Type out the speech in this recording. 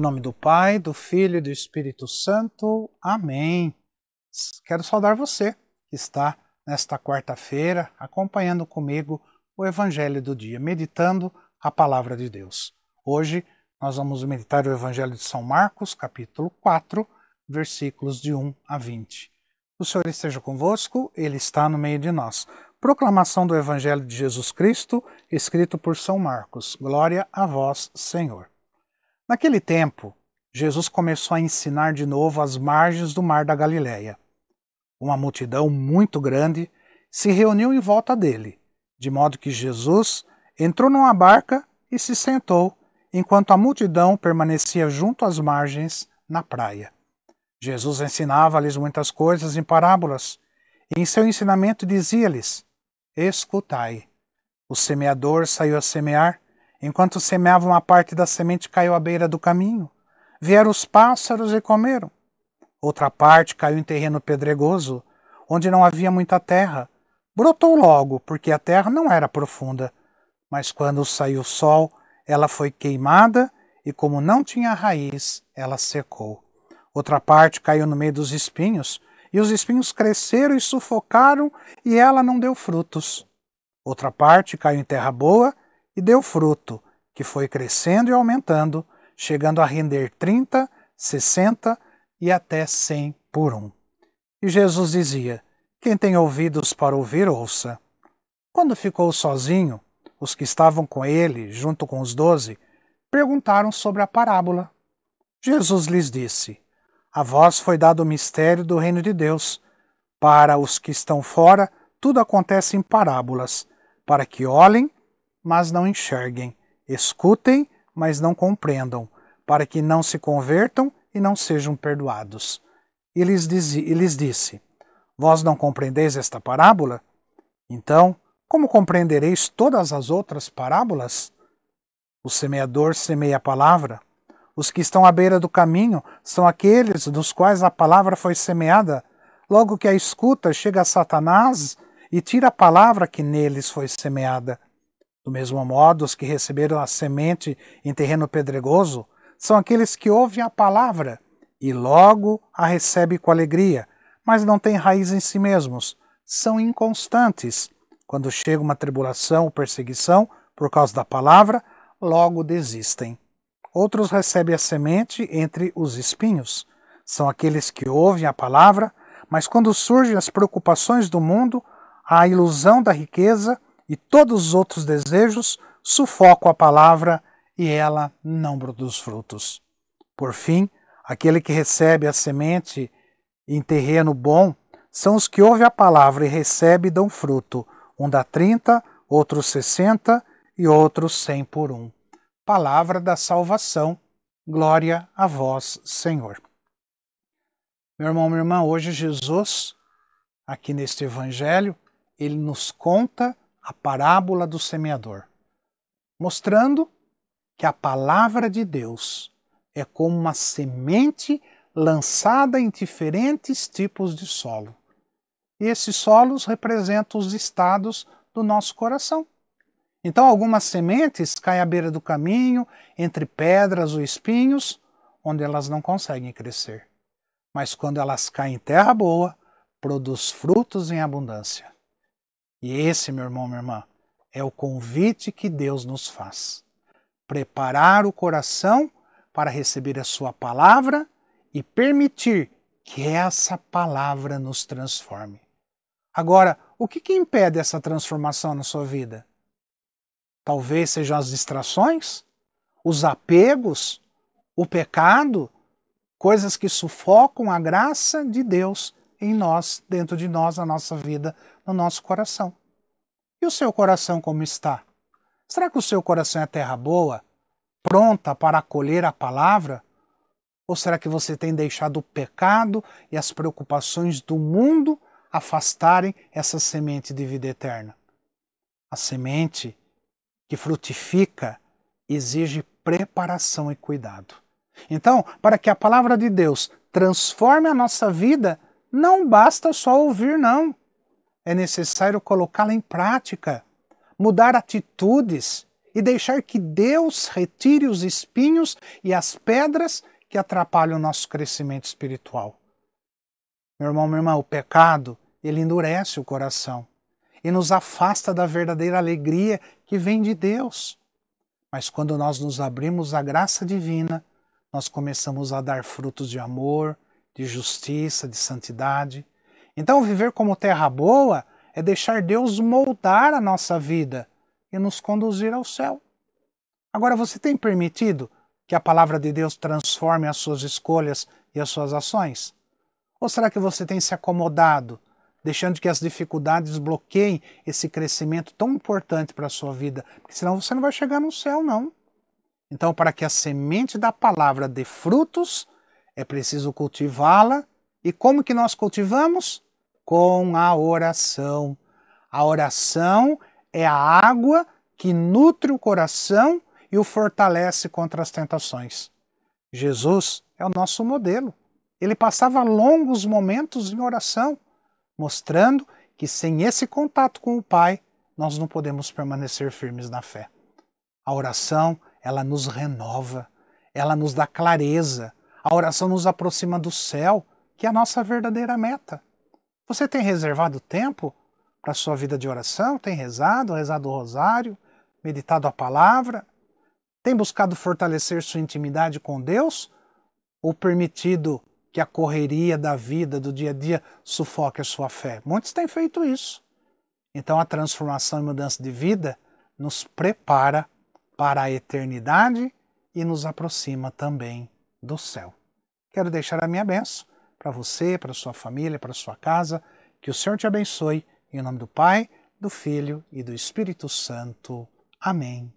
Em nome do Pai, do Filho e do Espírito Santo. Amém. Quero saudar você que está nesta quarta-feira acompanhando comigo o Evangelho do dia, meditando a Palavra de Deus. Hoje nós vamos meditar o Evangelho de São Marcos, capítulo 4, versículos de 1 a 20. O Senhor esteja convosco, Ele está no meio de nós. Proclamação do Evangelho de Jesus Cristo, escrito por São Marcos. Glória a vós, Senhor. Naquele tempo, Jesus começou a ensinar de novo às margens do mar da Galileia. Uma multidão muito grande se reuniu em volta dele, de modo que Jesus entrou numa barca e se sentou, enquanto a multidão permanecia junto às margens, na praia. Jesus ensinava-lhes muitas coisas em parábolas, e em seu ensinamento dizia-lhes: Escutai, o semeador saiu a semear. Enquanto semeava, uma parte da semente caiu à beira do caminho. Vieram os pássaros e comeram. Outra parte caiu em terreno pedregoso, onde não havia muita terra. Brotou logo, porque a terra não era profunda. Mas quando saiu o sol, ela foi queimada, e como não tinha raiz, ela secou. Outra parte caiu no meio dos espinhos, e os espinhos cresceram e sufocaram, e ela não deu frutos. Outra parte caiu em terra boa, e deu fruto, que foi crescendo e aumentando, chegando a render 30, 60 e até 100 por um. E Jesus dizia: Quem tem ouvidos para ouvir, ouça. Quando ficou sozinho, os que estavam com ele, junto com os 12, perguntaram sobre a parábola. Jesus lhes disse: A vós foi dado o mistério do reino de Deus. Para os que estão fora, tudo acontece em parábolas, para que olhem, mas não enxerguem, escutem, mas não compreendam, para que não se convertam e não sejam perdoados. E lhes disse: Vós não compreendeis esta parábola? Então, como compreendereis todas as outras parábolas? O semeador semeia a palavra. Os que estão à beira do caminho são aqueles dos quais a palavra foi semeada. Logo que a escuta, chega Satanás e tira a palavra que neles foi semeada. Do mesmo modo, os que receberam a semente em terreno pedregoso são aqueles que ouvem a palavra e logo a recebem com alegria, mas não têm raiz em si mesmos, são inconstantes. Quando chega uma tribulação ou perseguição por causa da palavra, logo desistem. Outros recebem a semente entre os espinhos. São aqueles que ouvem a palavra, mas quando surgem as preocupações do mundo, a ilusão da riqueza e todos os outros desejos sufocam a palavra e ela não produz frutos. Por fim, aquele que recebe a semente em terreno bom são os que ouvem a palavra e recebem e dão fruto. Um dá 30, outro 60 e outro 100 por um. Palavra da salvação. Glória a vós, Senhor. Meu irmão, minha irmã, hoje Jesus, aqui neste Evangelho, ele nos conta a parábola do semeador, mostrando que a palavra de Deus é como uma semente lançada em diferentes tipos de solo. E esses solos representam os estados do nosso coração. Então algumas sementes caem à beira do caminho, entre pedras ou espinhos, onde elas não conseguem crescer. Mas quando elas caem em terra boa, produz frutos em abundância. E esse, meu irmão, minha irmã, é o convite que Deus nos faz. Preparar o coração para receber a sua palavra e permitir que essa palavra nos transforme. Agora, o que impede essa transformação na sua vida? Talvez sejam as distrações, os apegos, o pecado, coisas que sufocam a graça de Deus em nós, dentro de nós, na nossa vida, no nosso coração. E o seu coração como está? Será que o seu coração é terra boa, pronta para acolher a palavra? Ou será que você tem deixado o pecado e as preocupações do mundo afastarem essa semente de vida eterna? A semente que frutifica exige preparação e cuidado. Então, para que a palavra de Deus transforme a nossa vida, não basta só ouvir, não. É necessário colocá-la em prática, mudar atitudes e deixar que Deus retire os espinhos e as pedras que atrapalham o nosso crescimento espiritual. Meu irmão, minha irmã, o pecado, ele endurece o coração e nos afasta da verdadeira alegria que vem de Deus. Mas quando nós nos abrimos à graça divina, nós começamos a dar frutos de amor, de justiça, de santidade. Então, viver como terra boa é deixar Deus moldar a nossa vida e nos conduzir ao céu. Agora, você tem permitido que a palavra de Deus transforme as suas escolhas e as suas ações? Ou será que você tem se acomodado, deixando que as dificuldades bloqueiem esse crescimento tão importante para a sua vida? Porque senão você não vai chegar no céu, não. Então, para que a semente da palavra dê frutos, é preciso cultivá-la. E como que nós cultivamos? Com a oração. A oração é a água que nutre o coração e o fortalece contra as tentações. Jesus é o nosso modelo. Ele passava longos momentos em oração, mostrando que sem esse contato com o Pai, nós não podemos permanecer firmes na fé. A oração, ela nos renova, ela nos dá clareza. A oração nos aproxima do céu, que é a nossa verdadeira meta. Você tem reservado tempo para a sua vida de oração? Tem rezado o rosário, meditado a palavra? Tem buscado fortalecer sua intimidade com Deus? Ou permitido que a correria da vida, do dia a dia, sufoque a sua fé? Muitos têm feito isso. Então a transformação e mudança de vida nos prepara para a eternidade e nos aproxima também do céu. Quero deixar a minha bênção para você, para sua família, para sua casa. Que o Senhor te abençoe. Em nome do Pai, do Filho e do Espírito Santo. Amém.